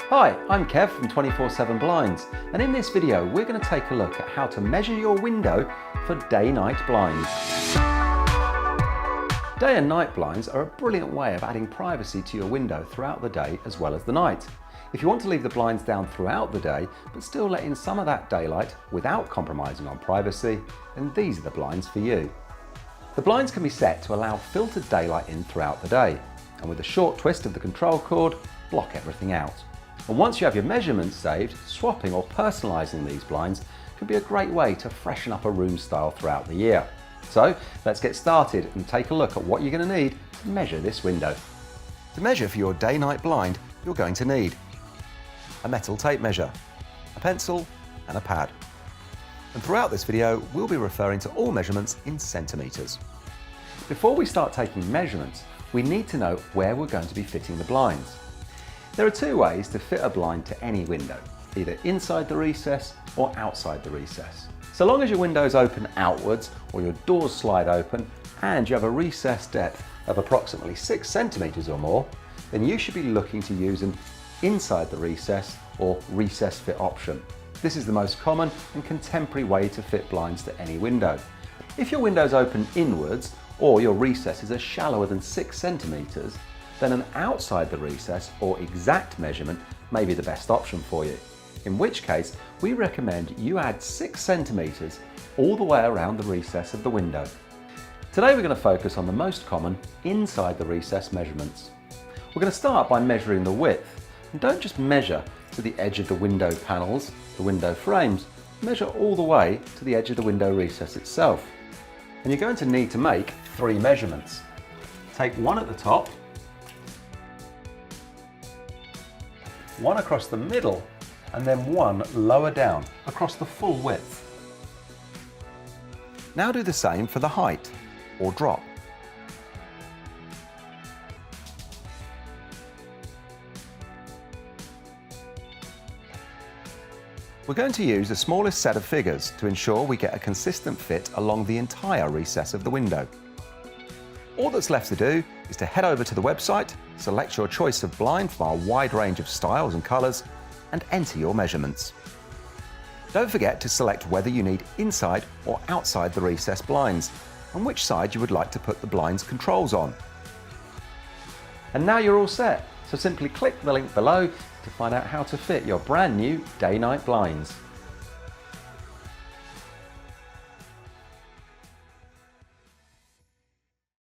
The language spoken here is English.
Hi, I'm Kev from 24/7 Blinds, and in this video we're going to take a look at how to measure your window for day-night blinds. Day and night blinds are a brilliant way of adding privacy to your window throughout the day as well as the night. If you want to leave the blinds down throughout the day but still let in some of that daylight without compromising on privacy, then these are the blinds for you. The blinds can be set to allow filtered daylight in throughout the day, and with a short twist of the control cord, block everything out. And once you have your measurements saved, swapping or personalising these blinds can be a great way to freshen up a room style throughout the year. So let's get started and take a look at what you're going to need to measure this window. To measure for your day-night blind, you're going to need a metal tape measure, a pencil and a pad. And throughout this video, we'll be referring to all measurements in centimetres. Before we start taking measurements, we need to know where we're going to be fitting the blinds. There are two ways to fit a blind to any window, either inside the recess or outside the recess. So long as your windows open outwards or your doors slide open and you have a recess depth of approximately 6 centimetres or more, then you should be looking to use an inside the recess or recess fit option. This is the most common and contemporary way to fit blinds to any window. If your windows open inwards or your recesses are shallower than 6 centimetres, then an outside the recess or exact measurement may be the best option for you. In which case, we recommend you add 6 centimetres all the way around the recess of the window. Today we're going to focus on the most common inside the recess measurements. We're going to start by measuring the width. And don't just measure to the edge of the window panels, the window frames, measure all the way to the edge of the window recess itself. And you're going to need to make 3 measurements. Take one at the top, one across the middle, and then one lower down across the full width. Now do the same for the height or drop. We're going to use the smallest set of figures to ensure we get a consistent fit along the entire recess of the window. All that's left to do is to head over to the website, select your choice of blind from our wide range of styles and colours, and enter your measurements. Don't forget to select whether you need inside or outside the recess blinds, and which side you would like to put the blinds controls on. And now you're all set, so simply click the link below to find out how to fit your brand new day-night blinds.